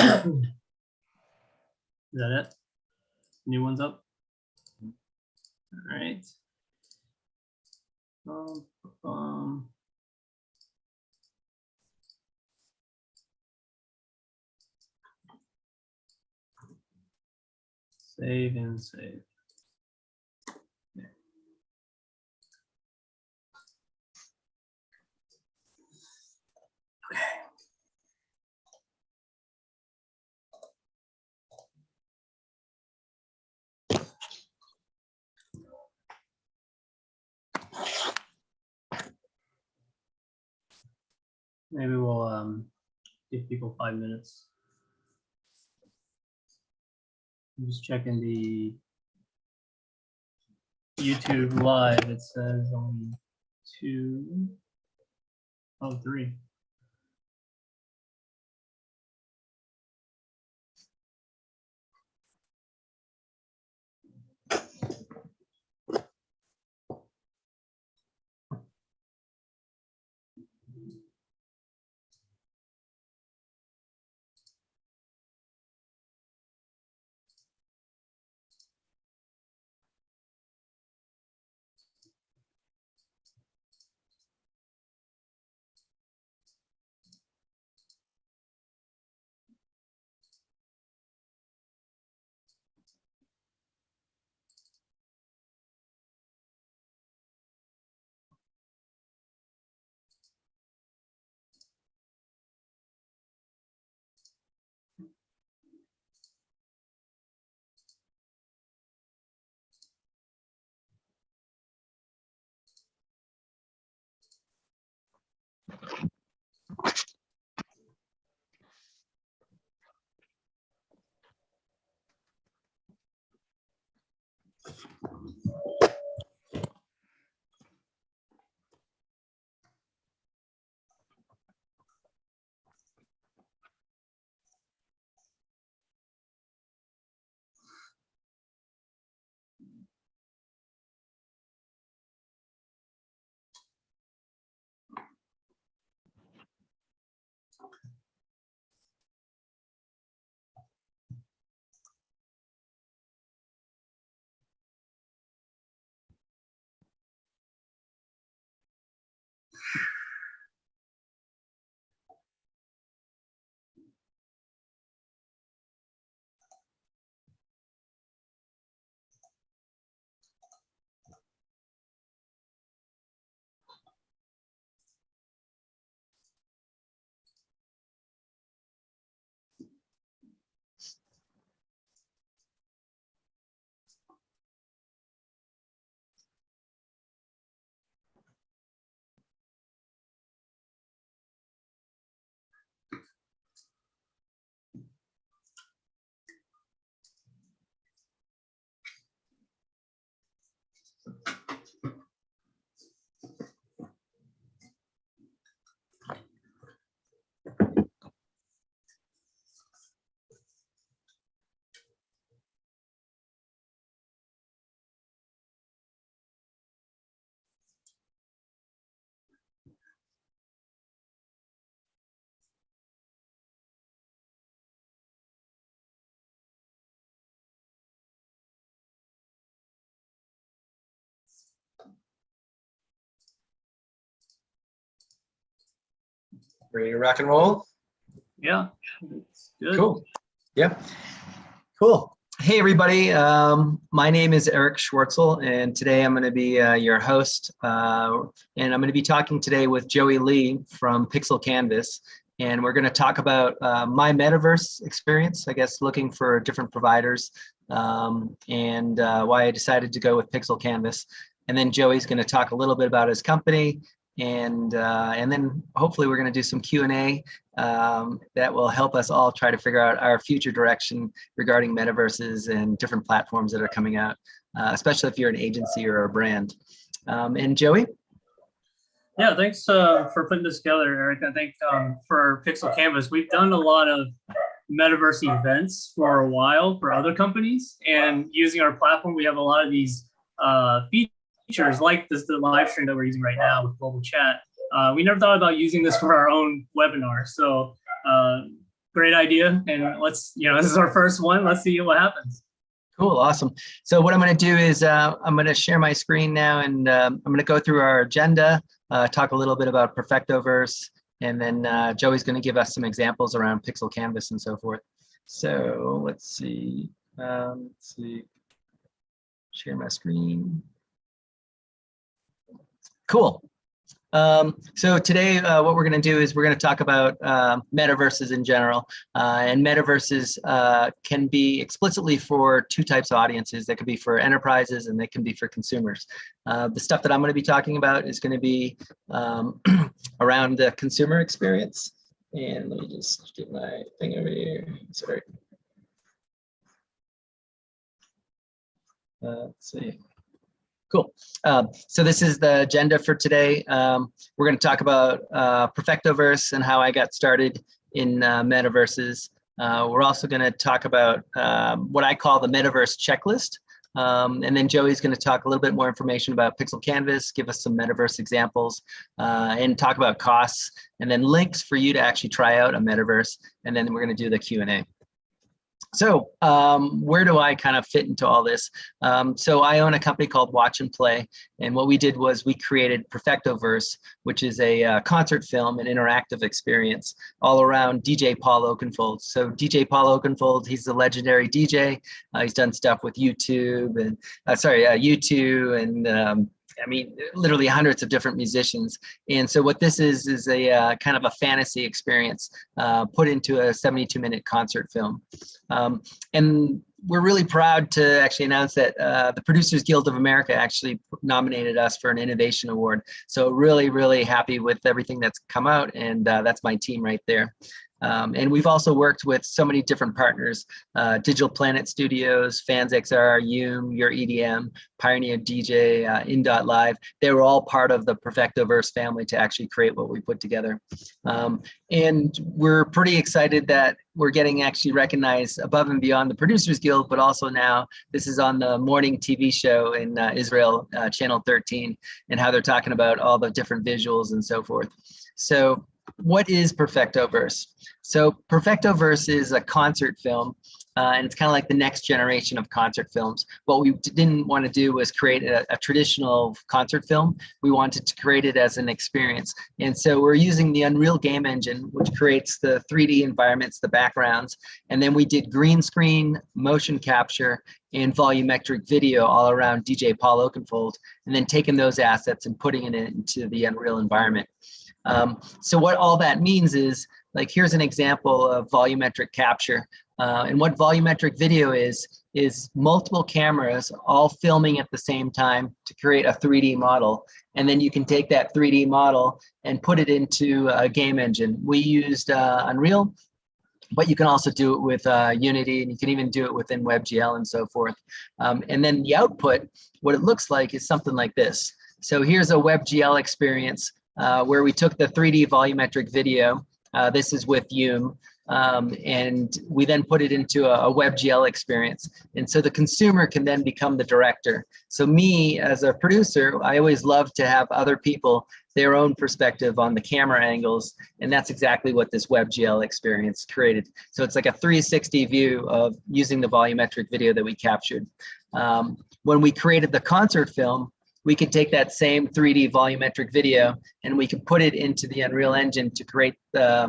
Is that it? New one's up? All right. Save and save. Okay. Maybe we'll give people 5 minutes. I'm just checking the YouTube live. It says only 2, oh, 3. Ready to rock and roll? Yeah, it's good. Cool. Yeah, cool. Hey, everybody. My name is Eric Schwartzel, and today I'm going to be your host. And I'm going to be talking today with Joey Lee from Pixel Canvas. And we're going to talk about my Metaverse experience, I guess, looking for different providers, and why I decided to go with Pixel Canvas. And then Joey's going to talk a little bit about his company, and then hopefully we're going to do some Q&A that will help us all try to figure out our future direction regarding metaverses and different platforms that are coming out, especially if you're an agency or a brand. And Joey? Yeah, thanks for putting this together, Eric. I think for Pixel Canvas, we've done a lot of metaverse events for a while for other companies, and using our platform, we have a lot of these features like the live stream that we're using right now with global chat. We never thought about using this for our own webinar. So great idea. And let's, this is our first one. Let's see what happens. Cool, awesome. So what I'm going to do is I'm going to share my screen now, and I'm going to go through our agenda, talk a little bit about Perfectoverse, and then Joey's going to give us some examples around Pixel Canvas and so forth. So let's see. Share my screen. Cool. So today, what we're going to do is we're going to talk about metaverses in general, and metaverses can be explicitly for two types of audiences. That could be for enterprises, and they can be for consumers. The stuff that I'm going to be talking about is going to be around the consumer experience. And let me just get my thing over here. Sorry. Let's see. Cool. So this is the agenda for today. We're going to talk about Perfectoverse and how I got started in metaverses. We're also going to talk about what I call the Metaverse checklist. And then Joey's going to talk a little bit more information about Pixel Canvas, give us some metaverse examples, and talk about costs, and then links for you to actually try out a metaverse. And then we're going to do the Q&A. So where do I kind of fit into all this? So I own a company called Watch and Play, and what we did was we created Perfectoverse, which is a concert film, an interactive experience all around DJ Paul Oakenfold. So DJ Paul Oakenfold, he's a legendary DJ. He's done stuff with YouTube and U2 and I mean, literally hundreds of different musicians. And so what this is a kind of a fantasy experience put into a 72-minute concert film. And we're really proud to actually announce that the Producers Guild of America actually nominated us for an innovation award. So really, really happy with everything that's come out, and that's my team right there. And we've also worked with so many different partners, Digital Planet Studios, FansXR, Yume, Your EDM, Pioneer DJ, In.Live. They were all part of the Perfectoverse family to actually create what we put together. And we're pretty excited that we're getting actually recognized above and beyond the Producers Guild, but also now this is on the morning TV show in Israel, Channel 13, and how they're talking about all the different visuals and so forth. So what is Perfectoverse? So Perfectoverse is a concert film, and it's kind of like the next generation of concert films. What we didn't want to do was create a traditional concert film. We wanted to create it as an experience. And so we're using the Unreal Game Engine, which creates the 3D environments, the backgrounds. And then we did green screen, motion capture, and volumetric video all around DJ Paul Oakenfold, and then taking those assets and putting it into the Unreal environment. So what all that means is, like, here's an example of volumetric capture. And what volumetric video is multiple cameras all filming at the same time to create a 3D model. And then you can take that 3D model and put it into a game engine. We used Unreal, but you can also do it with Unity, and you can even do it within WebGL and so forth. And then the output, what it looks like is something like this. So here's a WebGL experience where we took the 3D volumetric video. This is with Yume, and we then put it into a WebGL experience. And so the consumer can then become the director. So me as a producer, I always love to have other people, their own perspective on the camera angles. And that's exactly what this WebGL experience created. So it's like a 360 view of using the volumetric video that we captured. When we created the concert film, we could take that same 3D volumetric video and we could put it into the Unreal Engine to create the,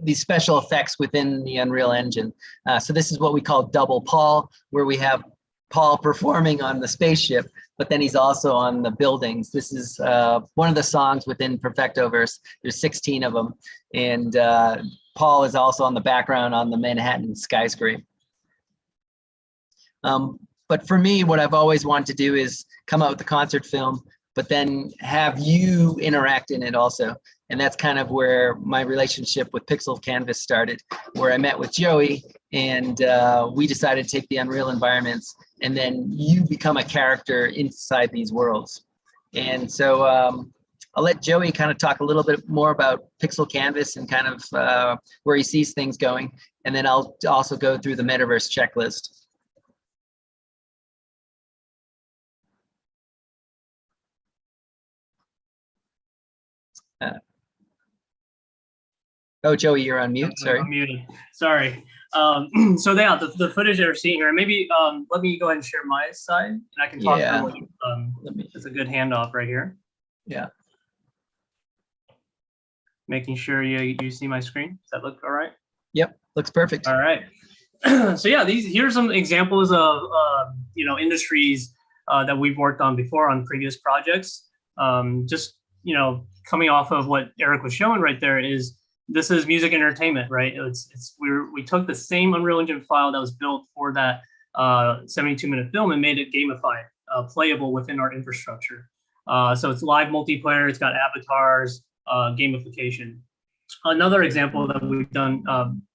these special effects within the Unreal Engine. So this is what we call double Paul, where we have Paul performing on the spaceship, but then he's also on the buildings. This is one of the songs within Perfectoverse. There's 16 of them. And Paul is also on the background on the Manhattan skyscraper. But for me, what I've always wanted to do is come out with a concert film, but then have you interact in it also. And that's kind of where my relationship with Pixel Canvas started, where I met with Joey, and we decided to take the Unreal environments, and then you become a character inside these worlds. And so I'll let Joey kind of talk a little bit more about Pixel Canvas and kind of where he sees things going. And then I'll also go through the Metaverse checklist. Oh, Joey, you're on mute. Sorry. I'm muted. Sorry. So yeah, the footage that we're seeing here, maybe let me go ahead and share my side, and I can talk Yeah. through what it's a good handoff right here. Yeah. Making sure you see my screen. Does that look all right? Yep. Looks perfect. All right. So yeah, here's some examples of industries that we've worked on before on previous projects. Just coming off of what Eric was showing right there is this is music entertainment, right? We took the same Unreal Engine file that was built for that 72-minute film and made it gamified, playable within our infrastructure. So it's live multiplayer. It's got avatars, gamification. Another example that we've done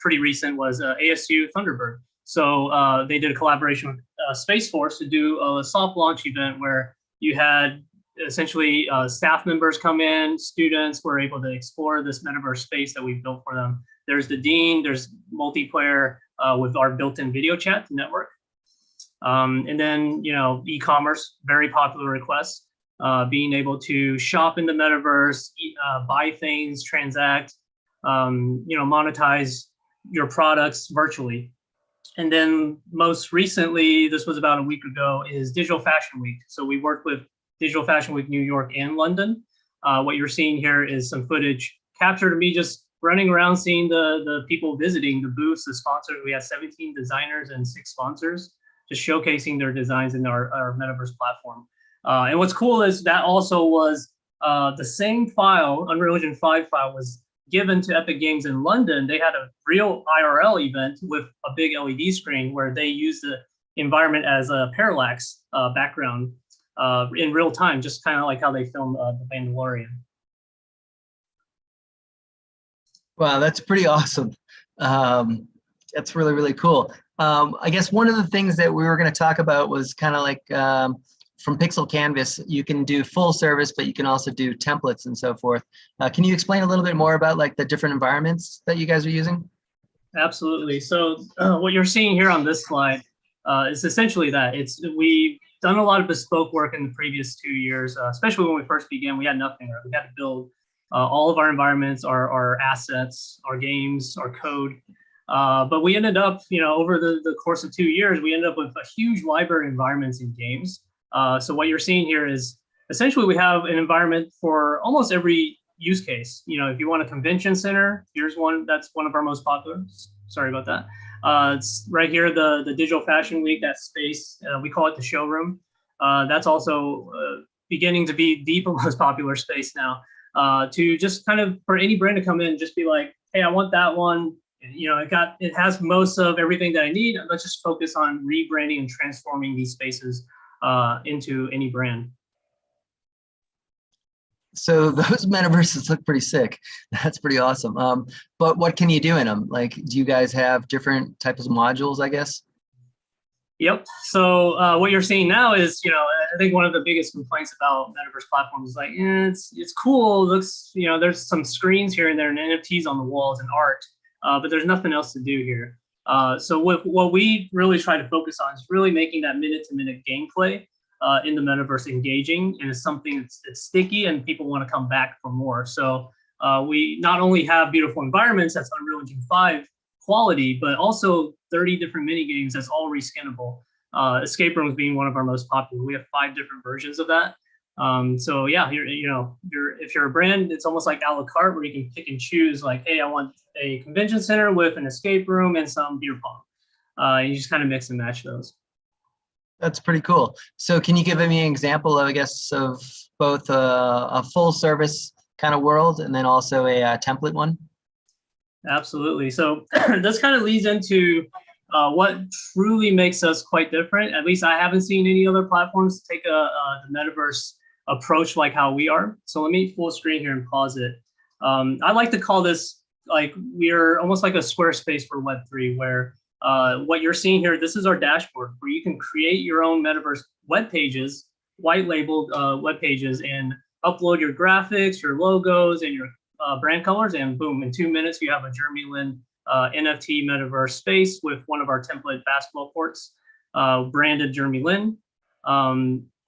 pretty recent was ASU Thunderbird. So they did a collaboration with Space Force to do a soft launch event where you had essentially staff members come in, students were able to explore this metaverse space that we built for them. There's the dean, there's multiplayer with our built-in video chat network. And then, e-commerce, very popular request, being able to shop in the metaverse, buy things, transact, monetize your products virtually. And then most recently, this was about a week ago, is Digital Fashion Week. So we worked with Digital Fashion Week New York and London. What you're seeing here is some footage captured of me just running around seeing the people visiting the booths, the sponsors. We had 17 designers and 6 sponsors just showcasing their designs in our Metaverse platform. And what's cool is that also was the same file, Unreal Engine 5 file, was given to Epic Games in London. They had a real IRL event with a big LED screen where they used the environment as a parallax background in real time, just kind of like how they filmed The Mandalorian. Wow, that's pretty awesome. That's really, really cool. I guess one of the things that we were going to talk about was kind of like from Pixel Canvas, you can do full service, but you can also do templates and so forth. Can you explain a little bit more about like the different environments that you guys are using? Absolutely. So what you're seeing here on this slide is essentially that. We've done a lot of bespoke work in the previous 2 years, especially when we first began. We had nothing. Right? We had to build all of our environments, our assets, our games, our code. But we ended up, over the course of 2 years, we ended up with a huge library of environments and games. So what you're seeing here is essentially we have an environment for almost every use case. If you want a convention center, here's one that's one of our most popular. Sorry about that. It's right here, the Digital Fashion Week, that space. We call it the showroom. That's also beginning to be the most popular space now. To just kind of, for any brand to come in, just be like, hey, I want that one. It has most of everything that I need. Let's just focus on rebranding and transforming these spaces into any brand. So those metaverses look pretty sick. That's pretty awesome. But what can you do in them? Like, do you guys have different types of modules, I guess? Yep. So what you're seeing now is, I think one of the biggest complaints about Metaverse platforms is like, it's cool. It looks, there's some screens here and there and NFTs on the walls and art, but there's nothing else to do here. So what we really try to focus on is really making that minute-to-minute gameplay in the Metaverse engaging, and it's something that's sticky and people want to come back for more. So we not only have beautiful environments that's Unreal Engine 5 quality, but also 30 different mini games that's all reskinnable. Escape rooms being one of our most popular. We have 5 different versions of that. So yeah, if you're a brand, it's almost like a la carte where you can pick and choose. Like, hey, I want a convention center with an escape room and some beer pong. You just kind of mix and match those. That's pretty cool. So can you give me an example, I guess, of both a full service kind of world and then also a template one? Absolutely. So this kind of leads into what truly makes us quite different. At least I haven't seen any other platforms take the Metaverse approach like how we are. So let me full screen here and pause it. I like to call this like we're almost like a Squarespace for Web3, where what you're seeing here, this is our dashboard where you can create your own Metaverse web pages, white labeled web pages, and upload your graphics, your logos, and your brand colors, and boom, in 2 minutes, you have a Jeremy Lin NFT Metaverse space with one of our template basketball courts, branded Jeremy Lin.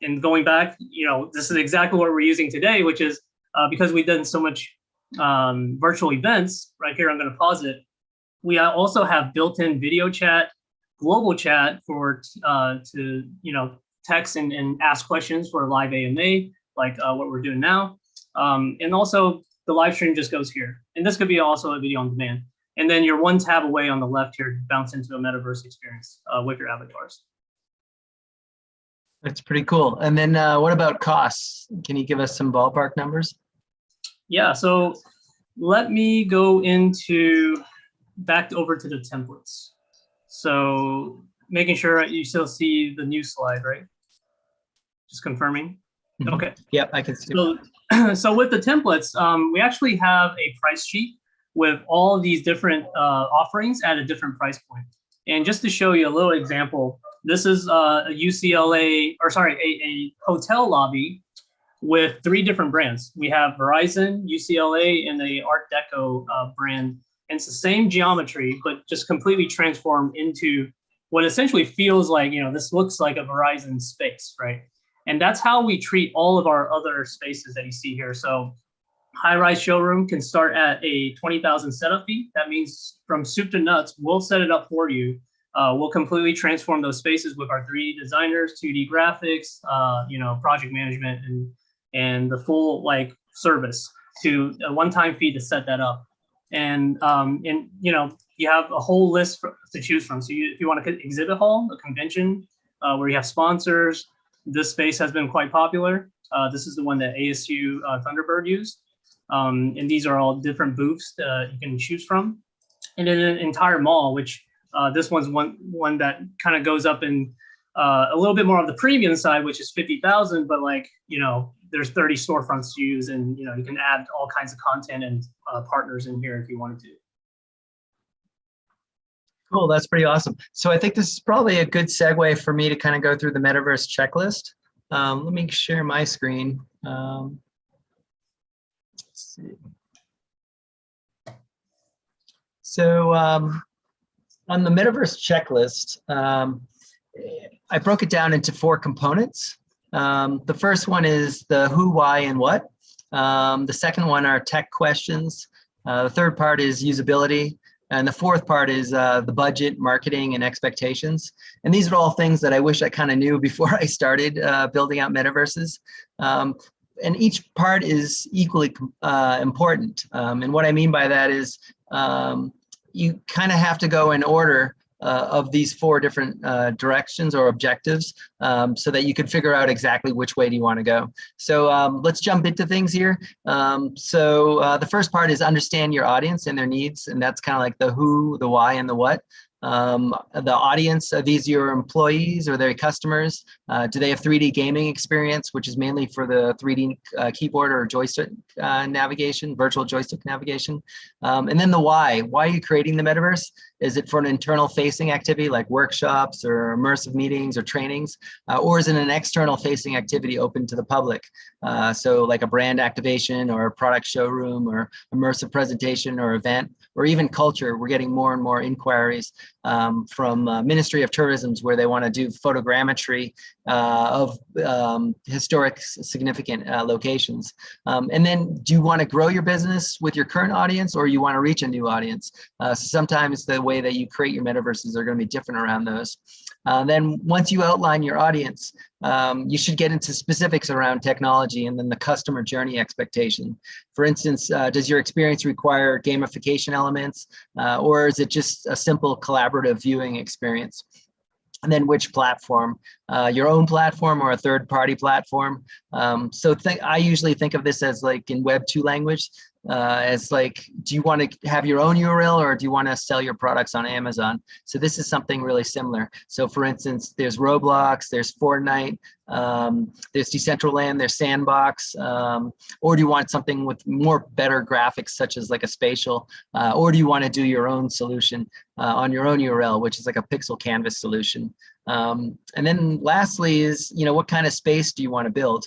And going back, this is exactly what we're using today, which is because we've done so much virtual events, right here, I'm going to pause it. We also have built-in video chat, global chat for to text and ask questions for live AMA, like what we're doing now. And also the live stream just goes here. And this could be also a video on demand. And then you're one tab away on the left here to bounce into a metaverse experience with your avatars. That's pretty cool. And then what about costs? Can you give us some ballpark numbers? Yeah, so let me go back over to the templates. So making sure you still see the new slide, right? Just confirming. Mm-hmm. Okay. Yep, I can see. So with the templates, we actually have a price sheet with all these different offerings at a different price point. And just to show you a little example, this is a hotel lobby with 3 different brands. We have Verizon, UCLA, and the Art Deco brand. And it's the same geometry, but just completely transformed into what essentially feels like, this looks like a Verizon space, right? And that's how we treat all of our other spaces that you see here. So high-rise showroom can start at a 20,000 setup fee. That means from soup to nuts, we'll set it up for you. We'll completely transform those spaces with our 3D designers, 2D graphics, project management, and the full service to a one-time fee to set that up. And you have a whole list to choose from. So if you want to exhibit hall, a convention where you have sponsors, this space has been quite popular. This is the one that ASU Thunderbird used. And these are all different booths you can choose from. And then an entire mall, which this one's one that kind of goes up in a little bit more on the premium side, which is 50,000, but there's 30 storefronts to use, and you can add all kinds of content and partners in here if you wanted to. Cool, that's pretty awesome. So I think this is probably a good segue for me to kind of go through the Metaverse checklist. Let me share my screen. Let's see. So on the Metaverse checklist, I broke it down into 4 components. The first one is the who, why, and what. The second one are tech questions. The third part is usability. And the fourth part is the budget, marketing, and expectations. And these are all things that I wish I kind of knew before I started building out metaverses. And each part is equally important. And what I mean by that is you kind of have to go in order of these 4 different directions or objectives so that you can figure out exactly which way do you want to go. So let's jump into things here. So the first part is understand your audience and their needs, and that's kind of like the who, the why, and the what. The audience, are these your employees or their customers? Do they have 3D gaming experience, which is mainly for the 3D keyboard or joystick navigation, virtual joystick navigation? And then the why. Why are you creating the metaverse? Is it for an internal facing activity like workshops or immersive meetings or trainings? Or is it an external facing activity open to the public? So like a brand activation or a product showroom or immersive presentation or event, or even culture. We're getting more and more inquiries from Ministry of Tourism's where they want to do photogrammetry of historic significant locations. And then do you want to grow your business with your current audience, or you want to reach a new audience? So sometimes the way that you create your metaverses are going to be different around those. Then once you outline your audience, you should get into specifics around technology and then the customer journey expectation. For instance, does your experience require gamification elements, or is it just a simple collaborative viewing experience? And then which platform, your own platform or a third-party platform? I usually think of this as like in Web 2 language, as like, do you want to have your own URL or do you want to sell your products on Amazon? So this is something really similar. So for instance, there's Roblox, there's Fortnite, there's Decentraland, there's Sandbox, or do you want something with more better graphics such as like a spatial, or do you want to do your own solution on your own URL, which is like a pixel canvas solution? And then lastly is, what kind of space do you want to build?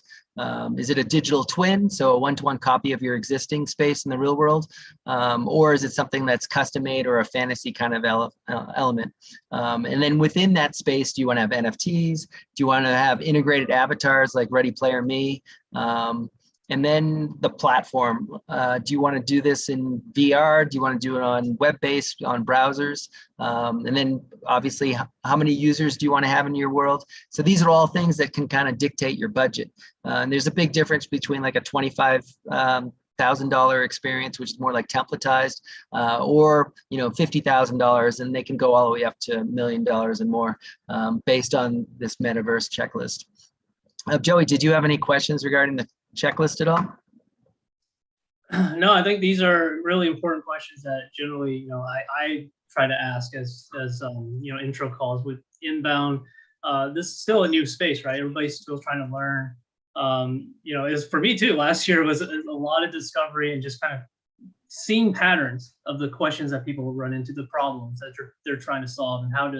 Is it a digital twin, so a one-to-one copy of your existing space in the real world? Or is it something that's custom made or a fantasy kind of element? And then within that space, do you want to have NFTs? Do you want to have integrated avatars like Ready Player Me? And then the platform. Do you want to do this in VR? Do you want to do it on web-based, on browsers? And then obviously, how many users do you want to have in your world? So these are all things that can kind of dictate your budget. And there's a big difference between like a $25,000 experience, which is more like templatized, or $50,000, and they can go all the way up to $1 million and more, based on this metaverse checklist. Joey, did you have any questions regarding the checklist at all? No, I think these are really important questions that generally, I try to ask as intro calls with inbound. This is still a new space, right? Everybody's still trying to learn. As for me too, last year was a lot of discovery and just kind of seeing patterns of the questions that people run into, the problems that they're trying to solve, and how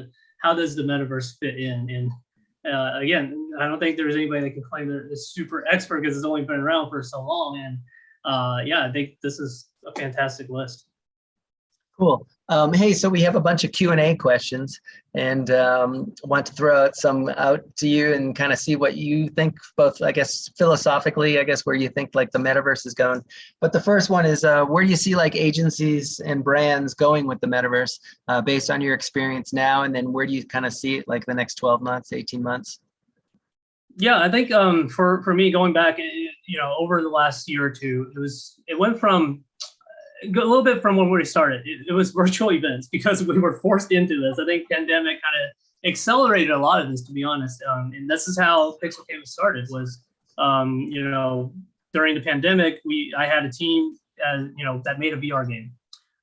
does the metaverse fit in. And again, I don't think there's anybody that can claim they're a super expert because it's only been around for so long. And I think this is a fantastic list. Cool. Hey, so we have a bunch of Q&A questions, and want to throw out some out to you and kind of see what you think, both, I guess, philosophically, I guess, where you think like the metaverse is going. But the first one is, where do you see like agencies and brands going with the metaverse, based on your experience now? And then where do you kind of see it like the next 12 months, 18 months? Yeah, I think for me, going back, over the last year or two, it went from a little bit from when we started. It was virtual events because we were forced into this. I think pandemic kind of accelerated a lot of this, to be honest. And this is how Pixel Canvas started. Was during the pandemic, I had a team that made a VR game,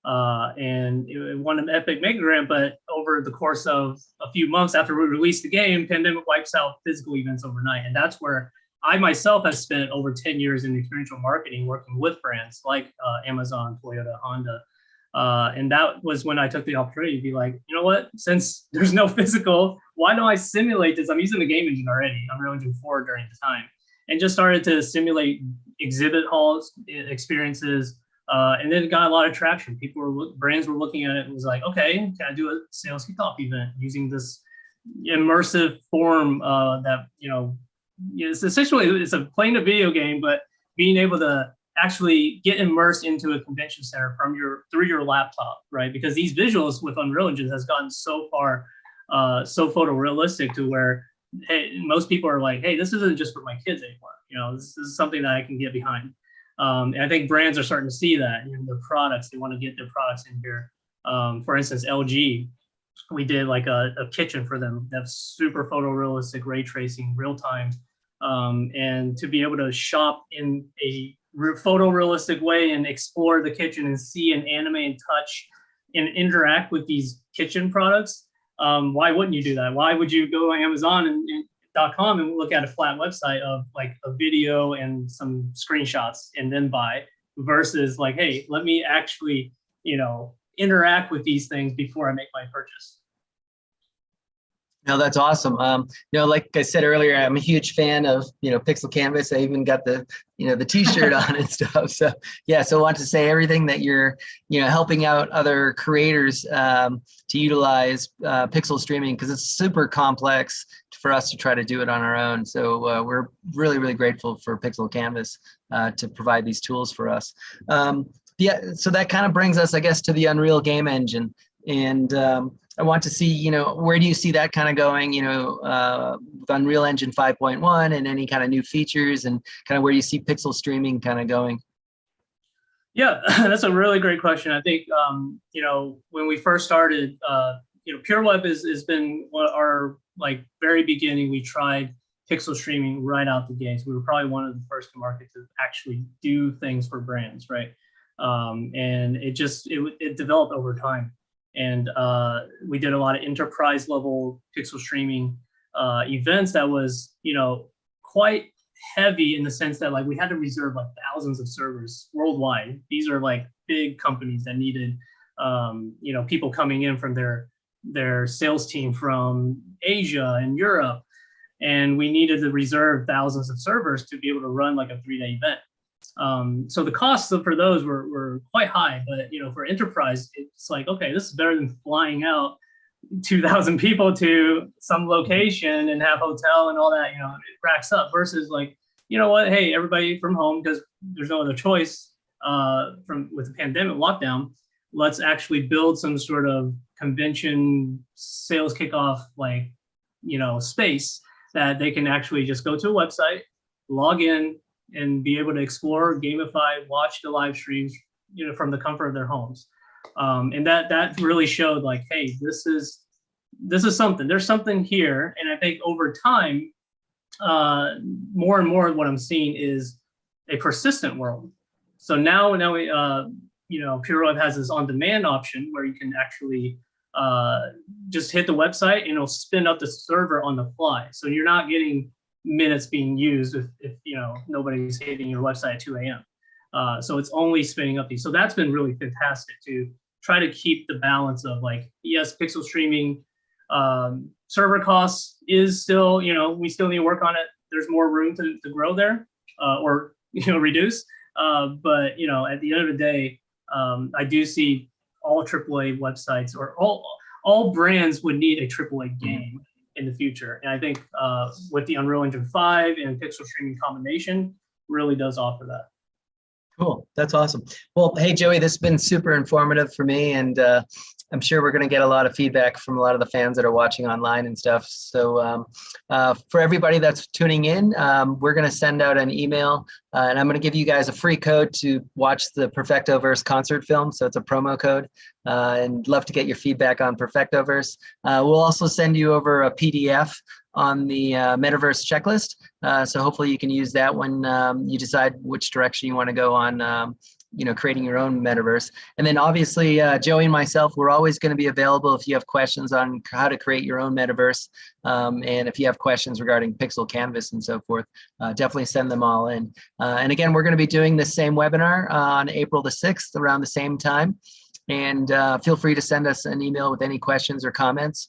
and it won an Epic Mega Grant. But over the course of a few months after we released the game, pandemic wipes out physical events overnight, and that's where I myself have spent over 10 years in experiential marketing, working with brands like Amazon, Toyota, Honda. And that was when I took the opportunity to be like, you know what, since there's no physical, why don't I simulate this? I'm using the game engine already, Unreal Engine 4 during the time, and just started to simulate exhibit halls, experiences. And then it got a lot of traction. Brands were looking at it and was like, okay, can I do a sales kickoff event using this immersive form that, it's essentially, it's playing a video game, but being able to actually get immersed into a convention center through your laptop, right? Because these visuals with Unreal Engine has gotten so far, so photorealistic to where, hey, most people are like, hey, this isn't just for my kids anymore. This is something that I can get behind. And I think brands are starting to see that in their products. They want to get their products in here. For instance, LG, we did like a kitchen for them that's super photorealistic, ray tracing, real time. And to be able to shop in a photorealistic way and explore the kitchen and see and animate and touch and interact with these kitchen products, why wouldn't you do that? Why would you go to Amazon and .com and look at a flat website of like a video and some screenshots and then buy, versus like, hey, let me actually, interact with these things before I make my purchase? No, that's awesome. Like I said earlier, I'm a huge fan of, Pixel Canvas. I even got the t-shirt on and stuff. So yeah, so I want to say everything that you're, helping out other creators to utilize pixel streaming, because it's super complex for us to try to do it on our own. So we're really, really grateful for Pixel Canvas to provide these tools for us. Yeah, so that kind of brings us, I guess, to the Unreal game engine. And I want to see, where do you see that kind of going, with Unreal Engine 5.1 and any kind of new features, and kind of where you see pixel streaming kind of going? Yeah, that's a really great question. I think, when we first started, PureWeb has been our very beginning. We tried pixel streaming right out the gates. We were probably one of the first to market to actually do things for brands, right? And it developed over time. And we did a lot of enterprise level pixel streaming events that was, quite heavy in the sense that we had to reserve thousands of servers worldwide. These are big companies that needed, people coming in from their sales team from Asia and Europe. And we needed to reserve thousands of servers to be able to run a 3-day event. So the costs for those were quite high, but for enterprise, it's okay, this is better than flying out 2,000 people to some location and have hotel and all that, it racks up, versus you know what, hey, everybody from home, because there's no other choice with the pandemic lockdown, let's actually build some sort of convention sales kickoff, like, space that they can actually just go to a website, log in, and be able to explore, gamify, watch the live streams, from the comfort of their homes. And that really showed, like, hey, this is something. There's something here, and I think over time, more and more what I'm seeing is a persistent world. So now we, PureWeb has this on-demand option where you can actually just hit the website and it'll spin up the server on the fly. So you're not getting minutes being used if nobody's hitting your website at 2 a.m. So it's only spinning up these. So that's been really fantastic to try to keep the balance of, like, yes, pixel streaming server costs is still, we still need to work on it. There's more room to grow there or reduce. But at the end of the day, I do see all AAA websites, or all brands would need a AAA game in the future. And I think with the Unreal Engine 5 and pixel streaming combination really does offer that. Cool. That's awesome. Well, hey, Joey, this has been super informative for me, and I'm sure we're going to get a lot of feedback from a lot of the fans that are watching online and stuff. So for everybody that's tuning in, we're going to send out an email, and I'm going to give you guys a free code to watch the Perfectoverse concert film. So it's a promo code, and love to get your feedback on Perfectoverse. We'll also send you over a PDF on the Metaverse checklist. So hopefully you can use that when you decide which direction you want to go on creating your own metaverse. And then obviously, Joey and myself, we're always going to be available if you have questions on how to create your own metaverse. And if you have questions regarding Pixel Canvas and so forth, definitely send them all in. And again, we're going to be doing the same webinar on April the 6th around the same time. And feel free to send us an email with any questions or comments.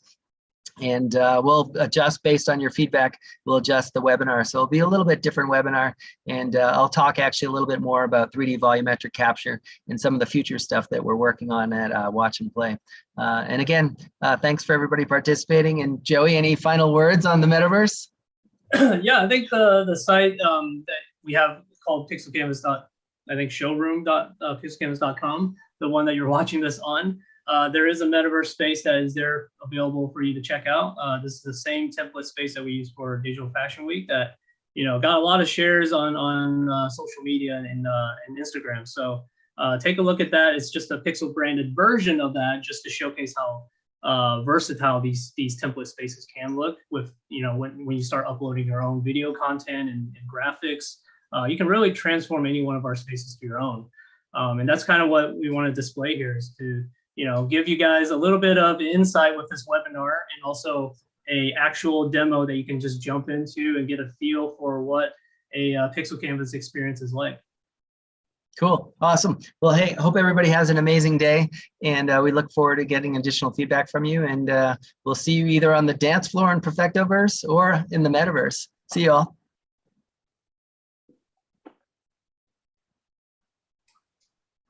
And we'll adjust based on your feedback. We'll adjust the webinar. So it'll be a little bit different webinar. And I'll talk actually a little bit more about 3D volumetric capture and some of the future stuff that we're working on at Watch and Play. And again, thanks for everybody participating. And Joey, any final words on the Metaverse? Yeah, I think the site that we have called showroom.pixelcanvas.com, the one that you're watching this on. There is a Metaverse space that is there available for you to check out. This is the same template space that we use for Digital Fashion Week that, got a lot of shares on social media and Instagram. So take a look at that. It's just a pixel branded version of that, just to showcase how versatile these template spaces can look with, when you start uploading your own video content and graphics. You can really transform any one of our spaces to your own. And that's kind of what we want to display here, is to give you guys a little bit of insight with this webinar, and also a actual demo that you can just jump into and get a feel for what a Pixel Canvas experience is like. Cool. Awesome. Well, hey, hope everybody has an amazing day, and we look forward to getting additional feedback from you, and we'll see you either on the dance floor in Perfectoverse or in the Metaverse. See you all.